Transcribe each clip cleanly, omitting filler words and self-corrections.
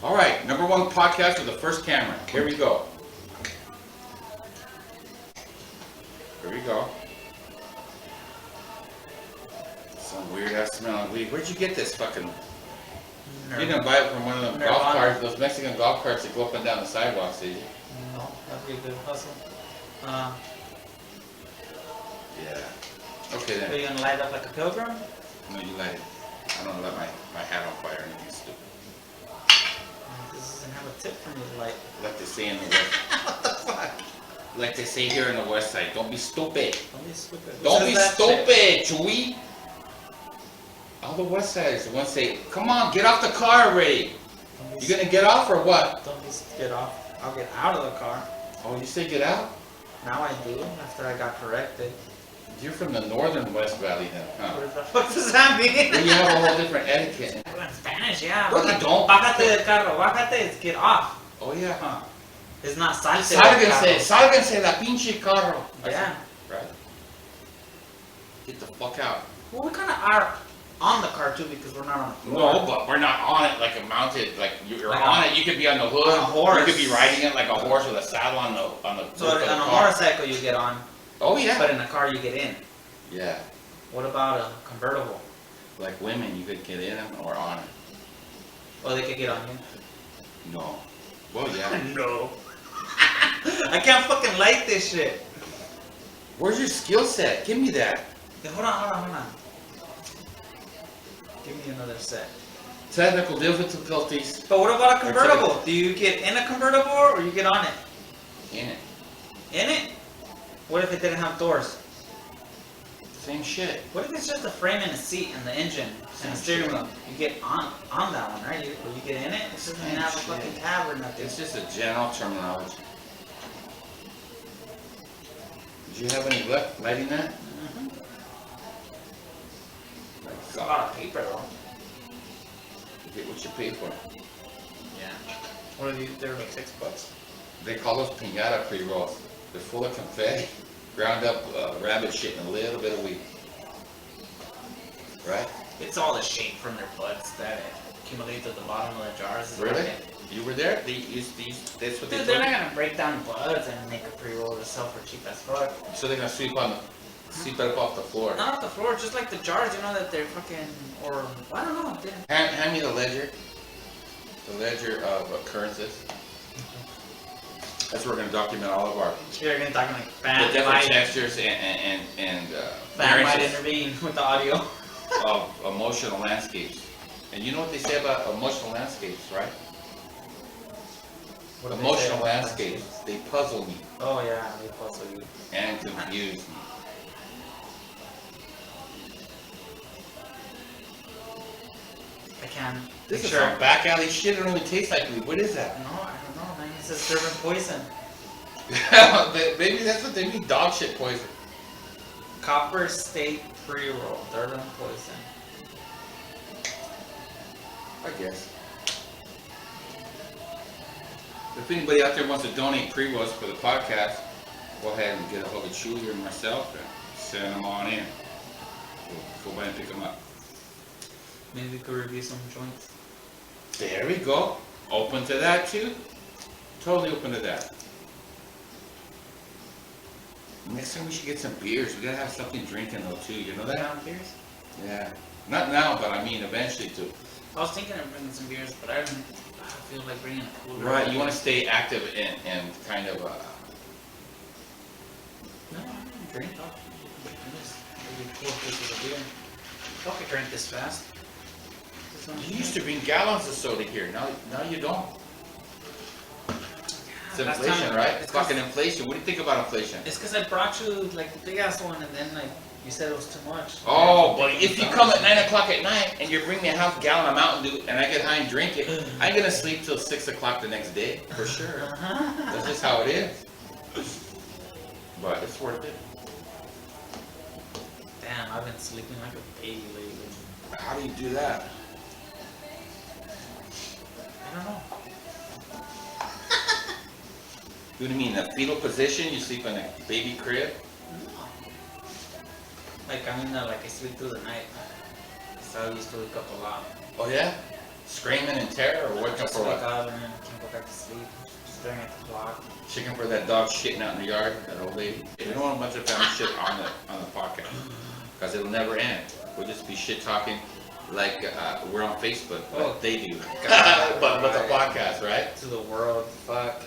All right, number one podcast with the first camera. Here we go. Here we go. Some weird ass smell of weed. Where'd you get this fucking? You didn't buy it from one of them golf carts, those Mexican golf carts that go up and down the sidewalks, did you? No, that'd be a good hustle. Yeah. Okay then. Are you gonna light up like a pilgrim? No, you light it. I don't let my hat on fire or anything stupid. This doesn't have a tip for me to light. Like they say in the West. What the fuck? Like they say here in the West Side, don't be stupid. Don't be stupid. Don't be stupid, Chuy. All the West Siders, the ones say, come on, get off the car already. You gonna get off or what? Don't be get off. I'll get out of the car. Oh, you say get out? Now I do, after I got corrected. You're from the northern West Valley then, huh? What the fuck does that mean? Well, you have a whole different etiquette. In Spanish, yeah. No, you don't. Bájate del carro. Bájate is get off. Oh yeah, huh? It's not salte del carro. Sálganse la pinche carro. Yeah. Right? Get the fuck out. Well, we kind of are on the car too because we're not on the floor. No, but we're not on it like a mounted, like you're like on it. You could be on the hood. On a horse. You could be riding it like a horse with a saddle on the So roof of the on a car. motorcycle you get on, Oh yeah. but in a car you get in. Yeah. What about a convertible? Like women, you could get in them or on it. Oh, they could get on you? No. Well, yeah. No. I can't fucking light this shit. Where's your skill set? Give me that. Okay, hold on. Give me another set. Technical difficulties. But what about a convertible? Do you get in a convertible or you get on it? In it. In it? What if it didn't have doors? Same shit. What if it's just a frame and a seat and the engine and a steering wheel? You get on that one, right? You get in it? It doesn't even have a fucking cab or nothing. It's just a general terminology. Did you have any luck lighting that? Mm-hmm. It's a God. lot of paper though. You get what you pay for. Yeah. What are these? They're like $6. They call those piñata pre-rolls. They're full of confetti, ground up rabbit shit, and a little bit of weed. Right? It's all the shape from their butts that accumulates at the bottom of the jars. Really? You were there? They used that's what they Dude, told they're not you? gonna break down buds and make a pre-roll to sell for cheap as fuck. So they're gonna sweep it up off the floor. Not off the floor, just like the jars, you know, that they're fucking, or, I don't know. Hand me the ledger. The ledger of occurrences. That's where we're gonna document all of our You're gonna talk like the fan different might, textures and fan might variances intervene with the audio. of emotional landscapes. And you know what they say about emotional landscapes, right? What do they say Emotional about landscapes, they puzzle me Oh yeah, they puzzle you. and confuse me. I can This picture. is some back alley shit. It don't even taste like weed. What is that? No, I don't know, man. It says serving poison. Maybe that's what they mean. Dog shit poison. Copper State pre-roll, serving poison. I guess. If anybody out there wants to donate pre-rolls for the podcast, go ahead and get a hold of Chuy or myself and send them on in. We'll go by and pick them up. Maybe we could review some joints. There we go. Open to that too. Totally open to that. Next time we should get some beers. We gotta have something drinking though too. You know that? Down beers? Yeah. Not now, but I mean eventually too. I was thinking of bringing some beers, but I don't feel like bringing a cooler. Right. You want to stay active and kind of. No, I don't drink. Maybe 4 cases of beer. I could drink this fast. You used to bring gallons of soda here. Now you don't. It's Last inflation, time- right? it's It's fucking inflation. What do you think about inflation? It's because I brought you like the big ass one, and then like you said it was too much. Oh, but if you come at 9 o'clock at night and you bring me a half gallon of Mountain Dew and I get high and drink it, I ain't gonna sleep till 6 o'clock the next day, for sure. That's just how it is. But it's worth it. Damn, I've been sleeping like a baby lately. How do you do that? I don't know. What do you mean, a fetal position? You sleep in a baby crib? Like I sleep through the night. So I used to wake up a lot. Oh yeah? screaming in terror or waking up Just for wake what? up and then can't go back to sleep. Staring at the clock. Chicken for that dog shitting out in the yard, that old lady. We don't want a bunch of family shit on the podcast, because it'll never end. We'll just be shit talking like we're on Facebook, like they do. but with the podcast, right? To the world, fuck.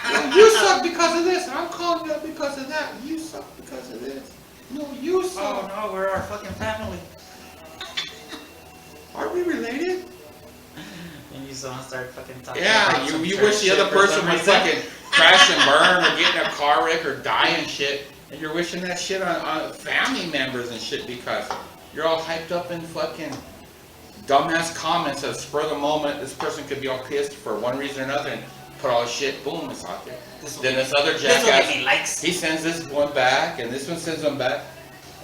Well, you suck because of this. I'm calling you because of that. You suck because of this. No, you suck. Oh no, we're our fucking family. Are we related? And you someone start fucking talking. Yeah, about some you church wish the shit other for person some would reason. fucking crash and burn or get in a car wreck or die and shit, and you're wishing that shit on family members and shit because you're all hyped up in fucking dumbass comments that spur of the moment. This person could be all pissed for one reason or another and put all his shit, boom, it's out there. Then this other This will get jackass, me likes. he sends this one back and this one sends one back,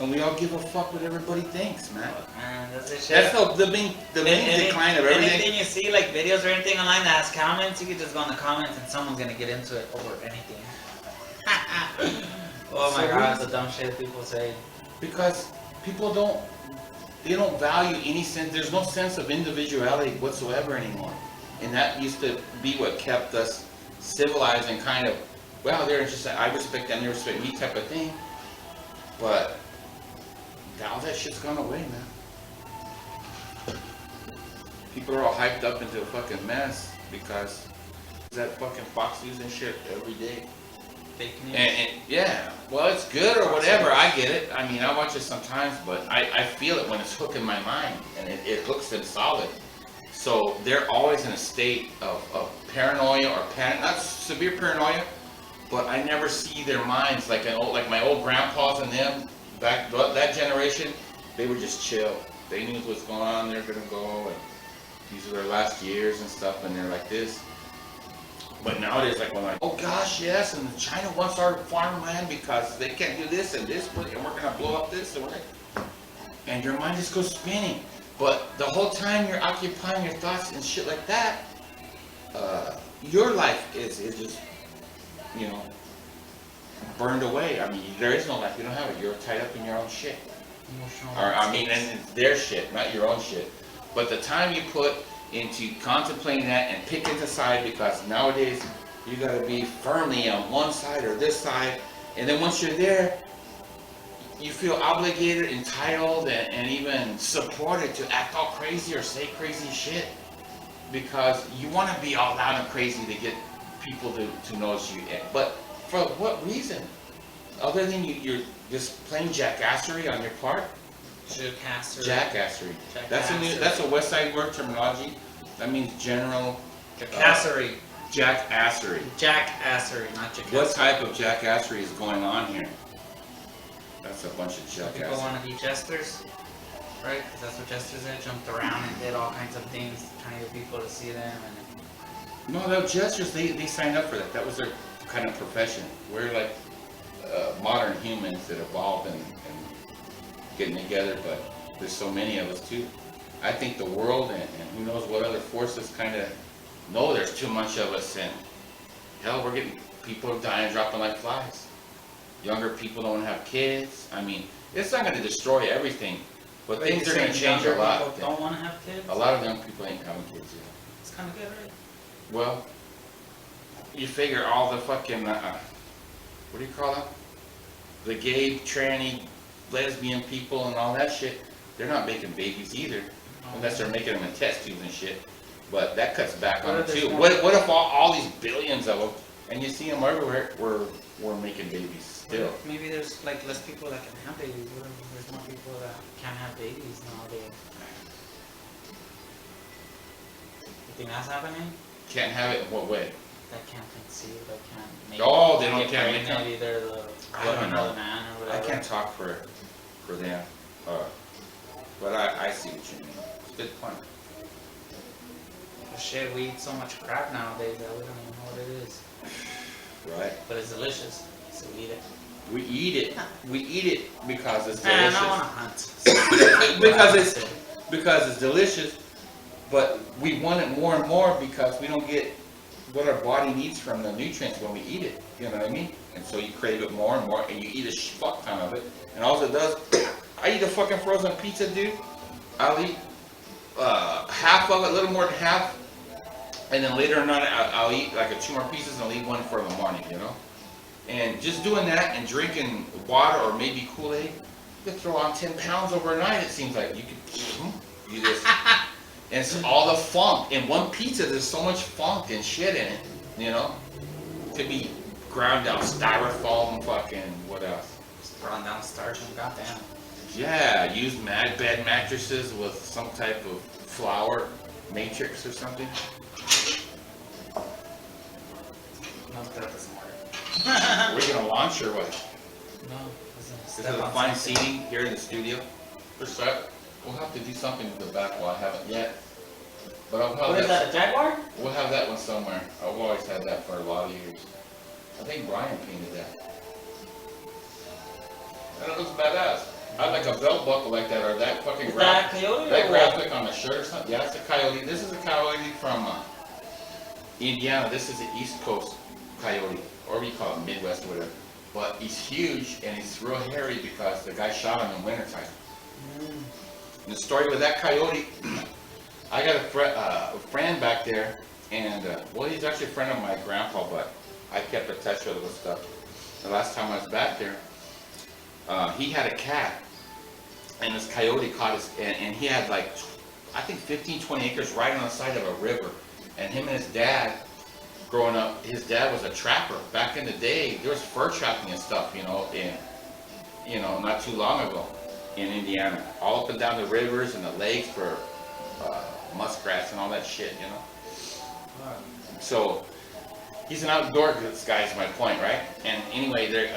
and we all give a fuck what everybody thinks, man. Man, that's it. That's the main decline of everything. Anything you see, like videos or anything online that has comments, you can just go in the comments and someone's gonna get into it over anything. Oh my So god, the dumb shit people say. Because people don't value any sense, there's no sense of individuality whatsoever anymore. And that used to be what kept us civilized and kind of, well, they're interested, I respect them, they respect me type of thing. But now that shit's gone away, man. People are all hyped up into a fucking mess because that fucking Fox News and shit every day. Fake news. And yeah, well, it's good or whatever. I get it. I mean, I watch it sometimes, but I feel it when it's hooking my mind, and it hooks them solid. So they're always in a state of paranoia or panic, not severe paranoia, but I never see their minds like my old grandpas and them back that generation. They were just chill. They knew what's going on. They're gonna go, and these are their last years and stuff, and they're like this. But nowadays, like, we're like, oh gosh, yes, and China wants our farmland because they can't do this and this, and we're gonna blow up this, and your mind just goes spinning. But the whole time you're occupying your thoughts and shit like that, your life is just, you know, burned away. I mean, there is no life. You don't have it. You're tied up in your own shit. Emotional. Or I mean, and it's their shit, not your own shit. But the time you put into contemplating that and picking a side, because nowadays you gotta be firmly on one side or this side, and then once you're there, you feel obligated, entitled, and even supported to act all crazy or say crazy shit, because you want to be all loud and crazy to get people to notice you. But for what reason? Other than you're just plain jackassery on your part? Jackassery. Jackassery. That's a West Side word terminology. That means general. Jackassery. Jackassery. Jackassery, not jackassery. What type of jackassery is going on here? That's a bunch of People jackassery. want to be jesters, right? Because that's what jesters did. Jumped around and did all kinds of things, trying to get people to see them. And No, the jesters, they signed up for that. That was their kind of profession. We're like modern humans that evolved and getting together, but there's so many of us too. I think the world and who knows what other forces kind of know there's too much of us, and hell, we're getting people are dying, dropping like flies. Younger people don't want to have kids. I mean, it's not going to destroy everything, but things are going to change a lot. People don't want to have kids. A lot of young people ain't having kids yet. It's kind of good, right? Well, you figure all the fucking, what do you call them? The gay, tranny, lesbian people and all that shit, they're not making babies either, unless they're making them in test tubes and shit. But that cuts back on it too. What if all these billions of them, and you see them everywhere, we're making babies still? Maybe there's like less people that can have babies. What if there's more people that can't have babies nowadays? You think that's happening? Can't have it in what way? That can't conceive, that can't make. Oh, they can't make pregnant, either the I don't woman or know. the man or I whatever. can't talk for them, but I see what you mean. It's a good point. Shit, we eat so much crap nowadays that we don't even know what it is. Right? But it's delicious, so we eat it. We eat it. We eat it because it's Man, delicious. I want to hunt. because it's delicious, but we want it more and more because we don't get what our body needs from the nutrients when we eat it. You know what I mean? And so you crave it more and more, and you eat a fuck ton of it. And all it does, I eat a fucking frozen pizza, dude. I'll eat half of it, a little more than half, and then later on I'll eat like 2 more pieces and I'll leave one for the morning, you know. And just doing that and drinking water or maybe Kool-Aid, you could throw on 10 pounds overnight. It seems like you could, you just, and it's all the funk in one pizza. There's so much funk and shit in it, you know. It could be ground down styrofoam, fucking what else? Just ground down starch and goddamn. Yeah, use bed mattresses with some type of flour matrix or something. No, that doesn't work. We're gonna launch or what? No, This is a fine seating here in the studio. First up, we'll have to do something with the back wall. I haven't yet. But I'll have What is that, a Jaguar? We'll have that one somewhere. I've always had that for a lot of years. I think Brian painted that. And it looks badass. I like a belt buckle like that, or that fucking Is that coyote that or what? graphic on the shirt or something. Yeah, it's a coyote. This is a coyote from Indiana. This is the East Coast coyote, or what you call it, Midwest or whatever. But he's huge and he's real hairy because the guy shot him in wintertime. And the story with that coyote, I got a friend back there, and well, he's actually a friend of my grandpa, but I kept in touch with him and stuff. The last time I was back there, he had a cat, and this coyote caught his, and he had like, I think 15, 20 acres right on the side of a river. And him and his dad, growing up, his dad was a trapper. Back in the day, there was fur trapping and stuff, you know, not too long ago in Indiana. All up and down the rivers and the lakes for muskrats and all that shit, you know. So, he's an outdoor guy is my point, right? And anyway,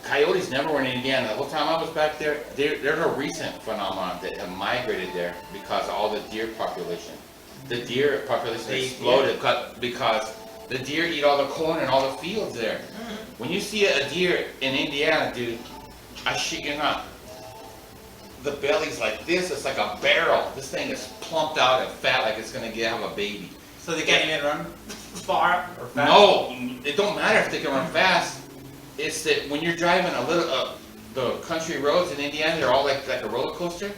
coyotes never were in Indiana. The whole time I was back there, they're a recent phenomenon that have migrated there because of all the deer population. The deer population exploded because the deer eat all the corn and all the fields there. When you see a deer in Indiana, dude, I shit you not, the belly's like this. It's like a barrel. This thing is plumped out and fat, like it's gonna have a baby. So they can't even run far or fast? No, it don't matter if they can run fast. It's that when you're driving a little, the country roads in Indiana, they're all like a roller coaster.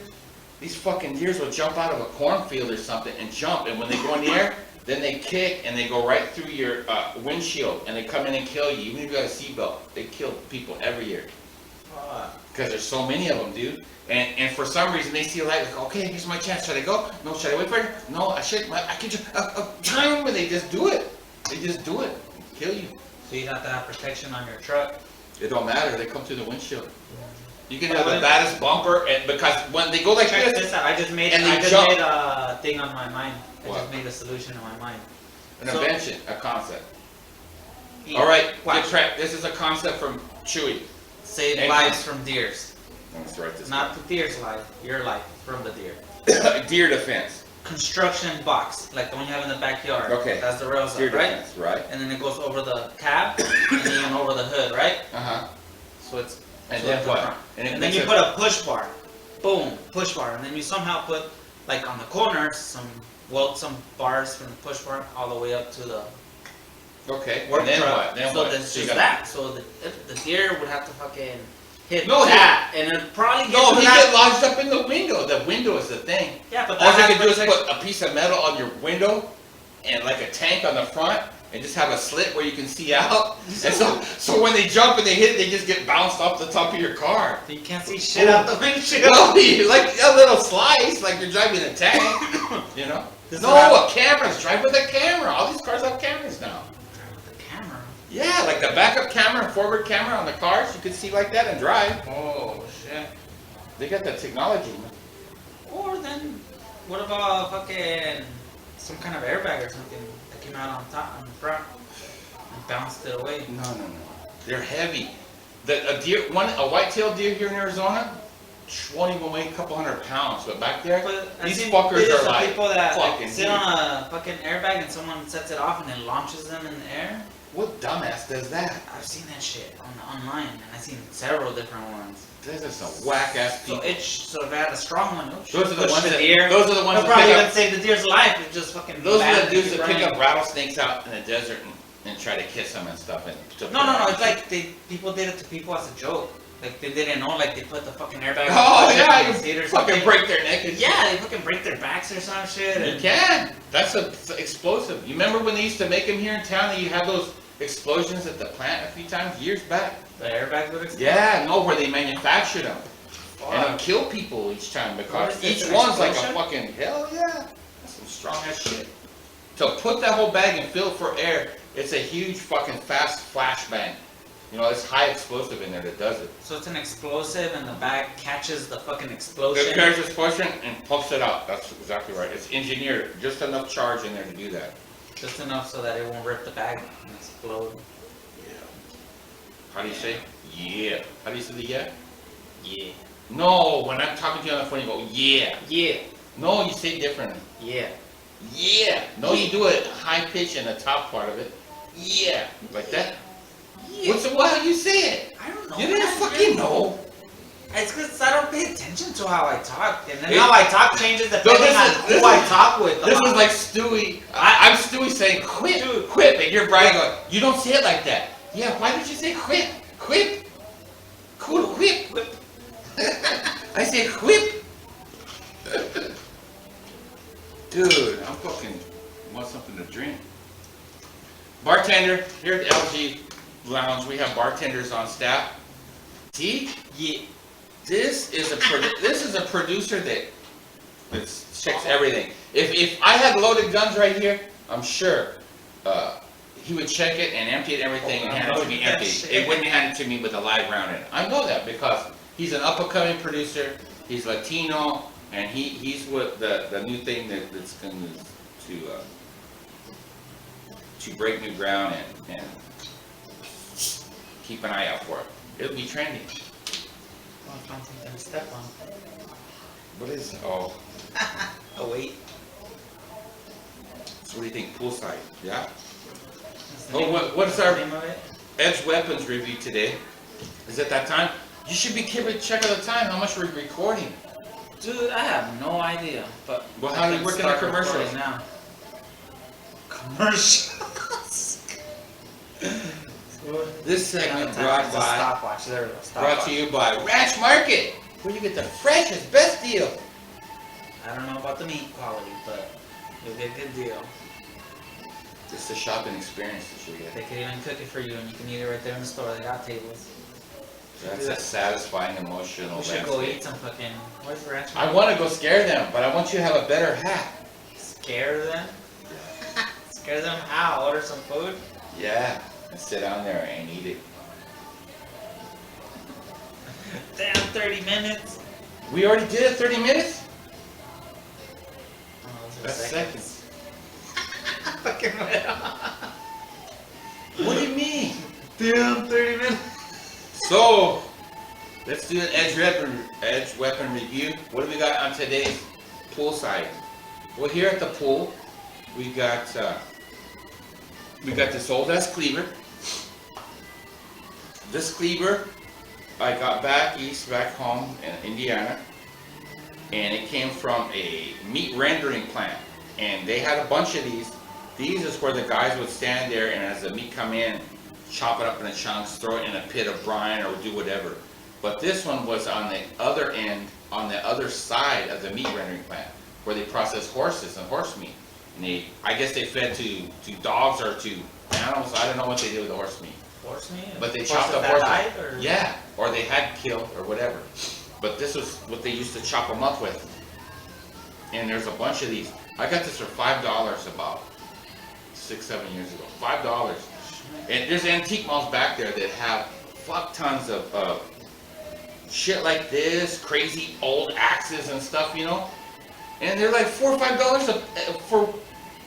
These fucking deers will jump out of a cornfield or something and jump, and when they go in the air, then they kick and they go right through your windshield and they come in and kill you. Even if you got a seatbelt, they kill people every year. Because there's so many of them, dude. And for some reason they see a light, like, okay, here's my chance. Should I go? No. Should I wait for it? No, I should. I can just time, and they just do it. They just do it. Kill you. So you have to have protection on your truck. It don't matter. They come through the windshield. You can have the baddest bumper, and because when they go like this, I just made and a thing on my mind. I What? just made a solution in my mind. an invention, a concept. All right, this is a concept from Chuy. Save And- lives from deers. Let's write this. Not the deer's life, your life from the deer. down. Deer defense. Construction box, like the one you have in the backyard. Okay. That's the rails Deer up, right? defense, right? And then it goes over the cab and then over the hood, right? So it's And so then it's the what? front. And it And then makes you it- put a push bar. Boom, push bar. And then you somehow put, like on the corners, some bars from the push bar all the way up to the Okay. work And then truck. what? Then so what? there's So you just got- that. So the deer would have to fucking hit No, that. And it'd probably get No, to he that. get lodged up in the window. The window is the thing. Yeah, but All you that can do is has put a piece of metal on your window and like a tank on the front and just have a slit where you can see out. And so when they jump and they hit, they just get bounced off the top of your car. you can't see shit out the windshield. No, like a little slice, like you're driving a tank, you know? This No, is a camera's drive with a camera. All these cars have cameras now. The camera. Yeah, like the backup camera and forward camera on the cars, you can see like that and drive. Oh shit. They got that technology. Or then, what about fucking some kind of airbag or something that came out on top, on the front, and bounced it away? No. They're heavy. A white-tailed deer here in Arizona won't even weigh a couple 100 pounds, but back there, But I've these seen fuckers videos are of like people that fucking sit huge. on a fucking airbag and someone sets it off and it launches them in the air. What dumbass does that? I've seen that shit online, and I've seen several different ones. Those are some whack-ass people. So if I had a strong one, Those are the ones that. deer. Those are the ones They'll that probably pick even up. save the deer's life. It just fucking. Those are bad the dudes and that keep pick up running. rattlesnakes out in the desert and try to kiss them and stuff. No. It's like people did it to people as a joke. Like they didn't know. Like they put the fucking airbag. Oh on yeah, the seat or you fucking something. break their neck. And Yeah, they fucking break their backs or some shit. You can. That's a explosive. You remember when they used to make them here in town and you had those explosions at the plant a few times, years back? The airbags would explode? Yeah, no, where they manufactured them. And it'll kill people each time because each one's like a fucking, hell yeah. That's some strong ass shit. To put that whole bag and fill it for air, it's a huge fucking fast flashbang. You know, it's high explosive in there that does it. So it's an explosive and the bag catches the fucking explosion? It carries explosion and puffs it out. That's exactly right. It's engineered. Just enough charge in there to do that. Just enough so that it won't rip the bag and explode. Yeah. How do you say? Yeah. How do you say the yeah? Yeah. No, when I'm talking to you on the phone, you go, yeah. Yeah. No, you say it differently. Yeah. Yeah. No, you do it high pitch in the top part of it. Yeah. Like that. Yeah. How do you say it? I don't know. You didn't fucking know. It's because I don't pay attention to how I talk. And then how I talk changes depending this on is- who I talk with. This is like Stewie. I'm Stewie saying quip, quip, and you're Brian going, you don't say it like that. Yeah, why did you say quip? Quip? Cool, quip. Whip. I say quip. Dude, I'm fucking want something to drink. Bartender, here at the LG Lounge, we have bartenders on staff. T? Yeah. This is a producer that checks everything. If I had loaded guns right here, I'm sure he would check it and empty it everything and hand it to me empty. It wouldn't hand it to me with a live round in it. I know that because he's an up-and-coming producer. He's Latino, and he's what the new thing that's going to break new ground and keep an eye out for it. It'll be trending. I found something to step on. What is? Oh, Oh wait. so what do you think? Poolside, yeah. That's the Oh, name- what is our name of it? Edge Weapons review today? Is it that time? You should be keeping check of the time. How much we're recording? Dude, I have no idea. But Well, how do you work in the commercials? now? Commercials. This segment Brought brought by stopwatch. There we go. Stopwatch. brought to you by Ranch Market, where you get the freshest, best deal. I don't know about the meat quality, but you'll get a good deal. It's the shopping experience that you They get. could even cook it for you, and you can eat it right there in the store. They got tables. That's a satisfying emotional We should go landscape. eat some fucking. Where's the ranch? I want to go scare them, but I want you to have a better hat. Scare them. Scare them how? Order some food. Yeah, and sit down there and eat it. Damn, 30 minutes. We already did it 30 minutes? Oh, those are That's seconds. Fucking What do you mean? Damn, 30 minutes. So, let's do an edge weapon review. What do we got on today's poolside? Well, here at the pool, we got this old ass cleaver. This cleaver, I got back home in Indiana, and it came from a meat rendering plant, and they had a bunch of these. These is where the guys would stand there, and as the meat come in, chop it up into chunks, throw it in a pit of brine or do whatever. But this one was on the other end, on the other side of the meat rendering plant, where they process horses and horse meat. And I guess they fed to dogs or to animals. I don't know what they did with the horse meat. Horse meat? But they Horses chopped up that horses. died, or? Yeah, or they had killed or whatever. But this was what they used to chop them up with. And there's a bunch of these. I got this for $5 about 6-7 years ago. $5. And there's antique malls back there that have fuck tons of shit like this, crazy old axes and stuff, you know? And they're like $4 or $5 for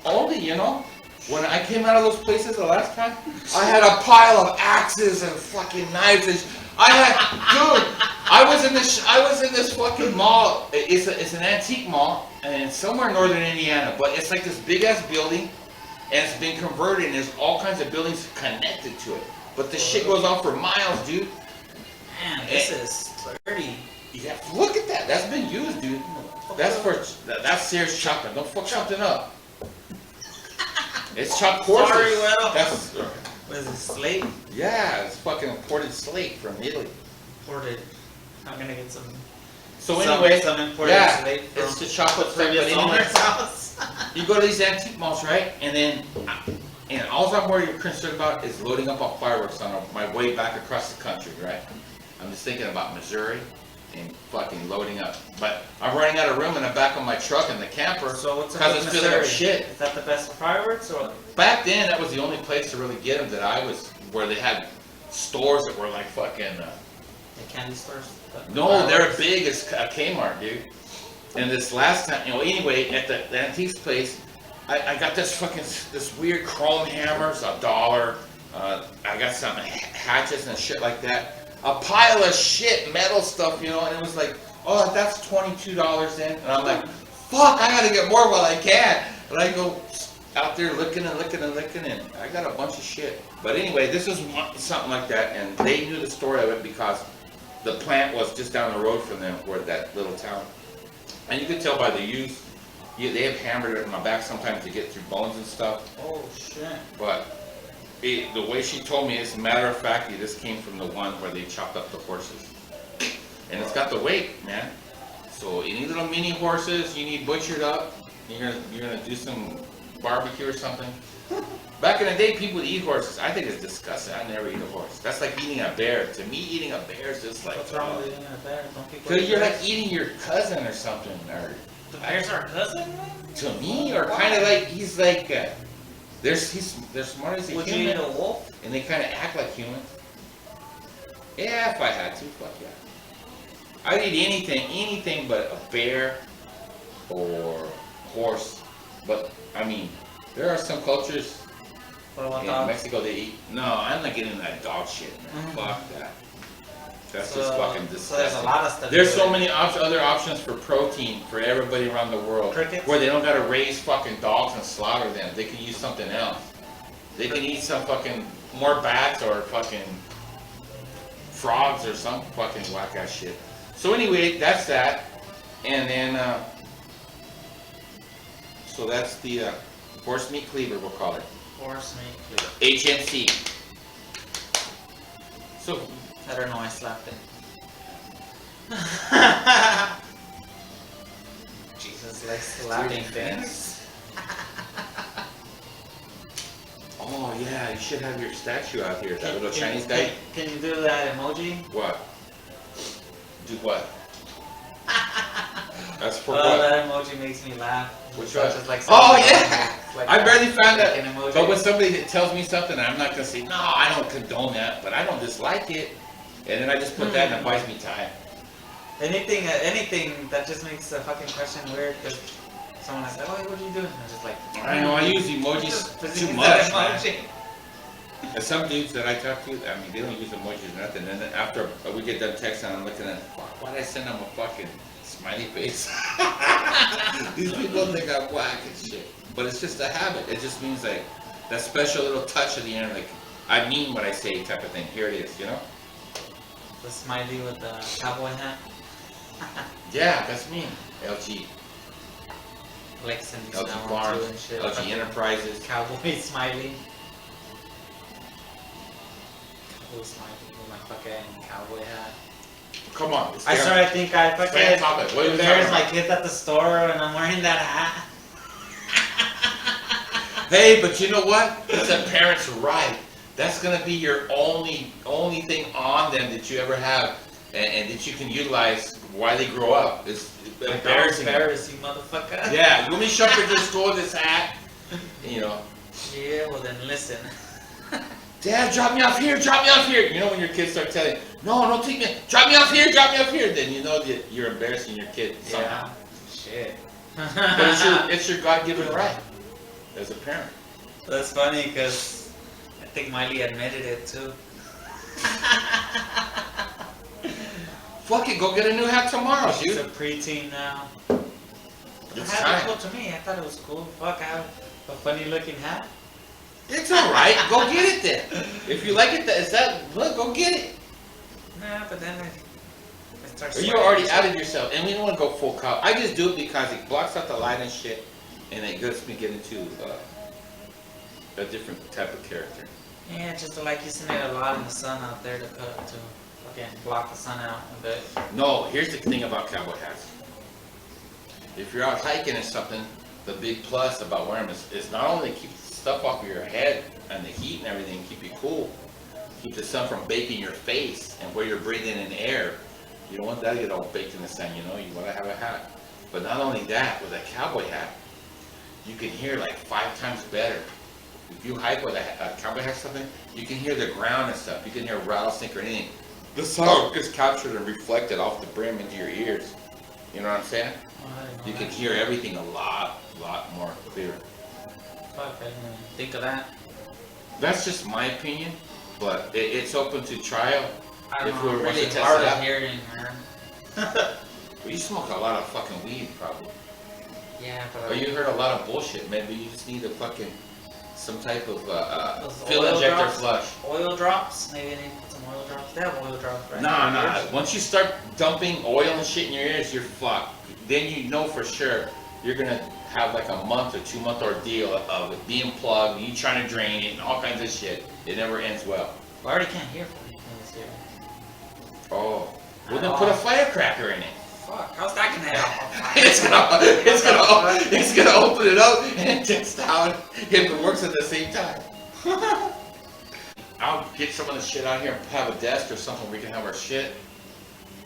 only, you know? When I came out of those places the last time, I had a pile of axes and fucking knives. And I was in this fucking mall. It's an antique mall, and it's somewhere in northern Indiana. But it's like this big ass building, and it's been converted. And there's all kinds of buildings connected to it. But the shit goes on for miles, dude. Man, this is 30. Yeah, look at that. That's been used, dude. That's Sears chopping. Don't fuck something up. It's chopped horses. Sorry, Guero. That's What is it, slate? yeah. It's fucking imported slate from Italy. Imported. I'm gonna get some So anyway, some imported yeah, slate from it's the chocolate stuff. But previous anyway, owner's house. you go to these antique malls, right? And then, and all I'm worried or concerned about is loading up on fireworks on my way back across the country, right? I'm just thinking about Missouri and fucking loading up. But I'm running out of room in the back of my truck in the camper So what's because it's filling up shit. Is that the best fireworks or? Back then, that was the only place to really get them that I was, where they had stores that were like fucking. The candy stores? No, they're big as a Kmart, dude. And this last time, anyway, at the antiques place, I got this weird chrome hammers, $1. I got some hatchets and shit like that. A pile of shit, metal stuff, and it was like, oh, that's $22 then. And I'm like, fuck, I gotta get more while I can. But I go out there looking, and I got a bunch of shit. But anyway, this is something like that, and they knew the story of it because the plant was just down the road from them, where that little town. And you could tell by the use, they have hammered it in my back sometimes to get through bones and stuff. Oh shit. But the way she told me, as a matter of fact, this came from the one where they chopped up the horses. And it's got the weight, man. So any little mini horses you need butchered up, you're gonna do some barbecue or something. Back in the day, people would eat horses. I think it's disgusting. I never eat a horse. That's like eating a bear. To me, eating a bear is just like. What's wrong with eating a bear? Don't people? Because you're like eating your cousin or something, or. The bear's our cousin, man? To me, or kind of like he's like. They're smart as a Would human. you eat a wolf? And they kind of act like humans. Yeah, if I had to, fuck yeah. I'd eat anything but a bear or horse. But I mean, there are some cultures. What about In dogs? Mexico, they eat. No, I'm not getting that dog shit, man. Fuck that. That's just fucking disgusting. So there's a lot of stuff. There's so many other options for protein for everybody around the world. Crickets? Where they don't gotta raise fucking dogs and slaughter them. They can use something else. They can eat some fucking more bats or fucking frogs or some fucking whack ass shit. So anyway, that's that. And then, so that's the horse meat cleaver, we'll call it. Horse meat cleaver. HMC. So, I don't know, I slapped it. Jesus likes slapping things. oh yeah, you should have your statue out here, that little Chinese guy. Can you do that emoji? What? Do what? That's for Oh, what? that emoji makes me laugh. Which So one? it's just like Oh something yeah! like I barely found that. an emoji. But when somebody tells me something, I'm not gonna say, no, I don't condone that, but I don't dislike it. And then I just put that and it buys me time. Anything that just makes the fucking question weird. Because someone is like, oh, what are you doing? And I'm just like, I know, I use emojis just too use much, that man. emoji. And some dudes that I talk to, I mean, they don't use emojis or nothing. And then after we get done texting, I'm looking at, fuck, why'd I send them a fucking smiley face? These people think I'm whack and shit. But it's just a habit. It just means like that special little touch at the end, like, I mean what I say type of thing. Here it is, you know? The smiley with the cowboy hat. Yeah, that's me. LG. Lex and LG Snow Farms, too and shit. LG Fucking Enterprises. Cowboy smiley. Cowboy smiley with my fucking cowboy hat. Come on. I swear I think I Stay on fucking topic. What are you embarrassed talking my kids at the store and I'm wearing that hat. Hey, but you know what? It's a parent's right. That's gonna be your only thing on them that you ever have, and that you can utilize while they grow up. It's embarrassing. Embarrassing, motherfucker. Yeah, you want me to show up at this store with this hat? You know. Yeah, well then listen. Dad, drop me off here, drop me off here. You know when your kids start telling you, no, don't take me, drop me off here, then you know that you're embarrassing your kid somehow. Yeah. Shit. But it's your God-given right as a parent. That's funny because I think Miley admitted it too. Fuck it, go get a new hat tomorrow, She's a dude. preteen now. It's The hat time. was cool to me. I thought it was cool. Fuck, I have a funny looking hat. It's alright, go get it then. If you like it, look, go get it. Nah, but then I start Or you're sweating. already out of yourself, and we don't want to go full cow. I just do it because it blocks out the light and shit, and it lets me get into a different type of character. Yeah, just like using it a lot in the sun out there to cut up to. fucking block the sun out a bit. No, here's the thing about cowboy hats. If you're out hiking or something, the big plus about wearing them is not only keep stuff off of your head and the heat and everything, keep you cool, keep the sun from baking your face and where you're breathing in air. You don't want that to get all baked in the sun, you know, you want to have a hat. But not only that, with a cowboy hat, you can hear like 5 times better. If you hike with a cowboy hat or something, you can hear the ground and stuff. You can hear a rattlesnake or anything. The sound gets captured and reflected off the brim into your ears. You know what I'm saying? You can hear everything a lot more clear. Fuck, I didn't even think of that. That's just my opinion, but it's open to trial. I don't If know, we I'm were to really test hard it of out. hearing, man. Well, you smoke a lot of fucking weed, probably. Yeah, but Or you heard a lot of bullshit. Maybe you just need a fucking some type of those fuel oil injector drops? flush. Oil drops? Maybe I need to put some oil drops. They have oil drops, right? Nah. Once you start dumping oil and shit in your ears, you're fucked. Then you know for sure you're gonna have like a month or 2 month ordeal of it being plugged, you trying to drain it, and all kinds of shit. It never ends well. I already can't hear from this here. Oh, well then put a firecracker in it. Fuck, how's that gonna help? It's gonna open it up and test out if it works at the same time. I'll get some of the shit out here and have a desk or something we can have our shit.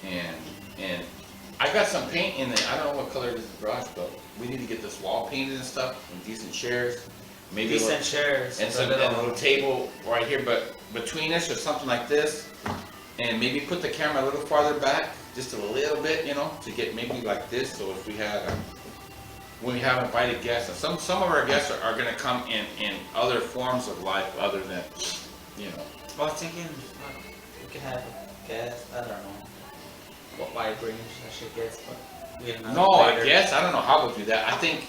And I got some paint in there. I don't know what color it is in the garage, but we need to get this wall painted and stuff, and decent chairs. Maybe Decent chairs. and some and a little table right here, but between us or something like this, and maybe put the camera a little farther back, just a little bit, you know, to get maybe like this. So if we had, when we have invited guests, and some of our guests are going to come in other forms of life other than, you know. I was thinking we could have a guest. I don't know what wide range that shit gets, but we have No, I guess I don't know how we'll do that. I think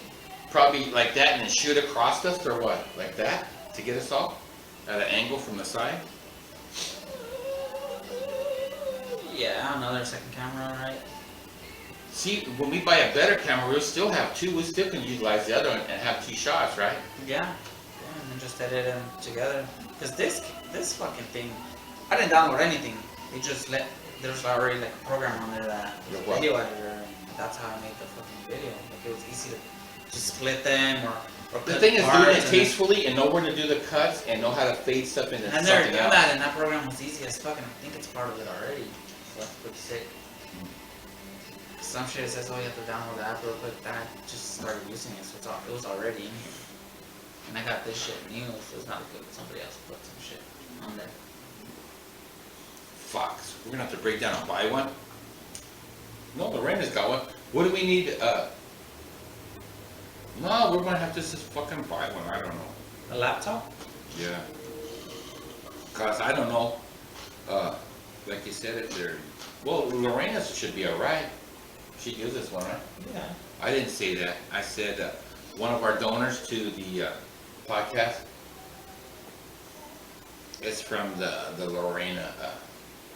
probably like that and then shoot across us or what, like that to get us all at an angle from the side. Yeah, another second camera, right? See, when we buy a better camera, we'll still have 2. We still can utilize the other one and have 2 shots, right? Yeah, and then just edit them together. Cause this fucking thing, I didn't download anything. It just there's already like a program on there that video editor, and that's how I made the fucking video. Like it was easy to just split them or The thing is doing it tastefully and know where to do the cuts and know how to fade stuff into and something they're doing else. that, and that program was easy as fuck, and I think it's part of it already. So that's pretty sick. Some shit says, oh, you have to download the app real quick. Then I just started using it, so it was already in here. And I got this shit new, so it's not good. Somebody else put some shit on there. Fuck, we're gonna have to break down and buy one. No, Lorena's got one. What do we need? No, we're gonna have to just fucking buy one. I don't know. A laptop? Yeah. Cause I don't know. Like you said, if they're well, Lorena's should be alright. She gives us one, right? Yeah. I didn't say that. I said one of our donors to the podcast. It's from the Lorena.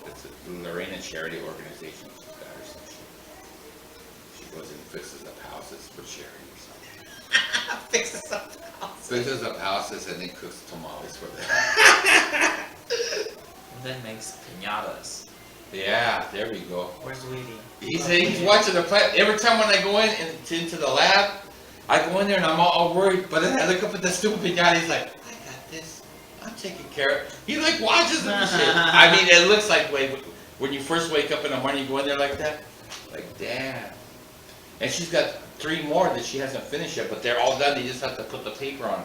It's a Lorena charity organization. She goes and fixes up houses for charity or something. Fixes up houses. Fixes up houses and then cooks tamales for them. And then makes piñatas. Yeah, there we go. Where's Weedy? He's watching the plant. Every time when I go into the lab, I go in there and I'm all worried. But then I look up at the stupid piñata. He's like, I got this. I'm taking care of it. He like watches them and shit. I mean, it looks like when you first wake up in the morning, you go in there like that. Like, damn. And she's got 3 more that she hasn't finished yet, but they're all done. They just have to put the paper on.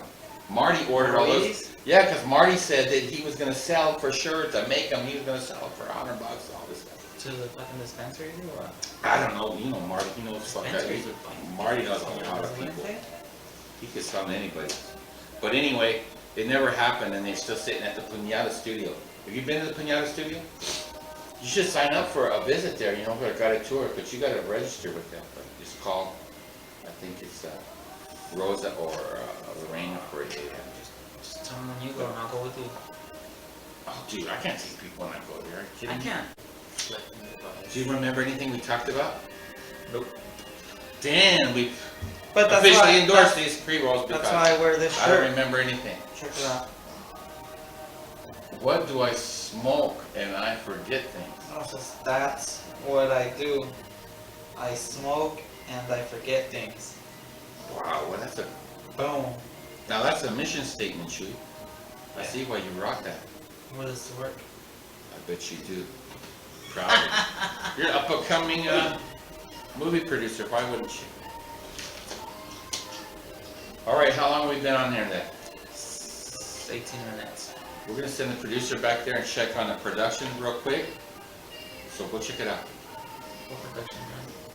Marty ordered all those. Yeah, because Marty said that he was going to sell for sure to make them. He was going to sell it for $100, all this stuff. To the fucking dispensary or what? I don't know. You know Marty. He knows fuck that. Marty knows a lot of people. He could sell to anybody. But anyway, it never happened, and they're still sitting at the Puñada studio. Have you been to the Puñada studio? You should sign up for a visit there, you know, for a guided tour, but you got to register with them. But it's called, I think it's Rosa or Lorraine for it. Just tell them when you go and I'll go with you. Oh, dude, I can't take people when I go there. Are you kidding I me? can't. Do you remember anything we talked about? Nope. Damn, we But that's officially why, endorsed these pre-rolls because that's why I wear this I don't shirt. remember anything. Check it out. What do I smoke and I forget things? Oh, so that's what I do. I smoke and I forget things. Wow, well that's a Boom. now that's a mission statement, Chuy. I see why you rock that. What does it work? I bet you do. Proud of you. You're an up and coming movie producer. Why wouldn't you? All right, how long have we been on here then? 18 minutes. We're gonna send the producer back there and check on the production real quick. So go check it out. What production?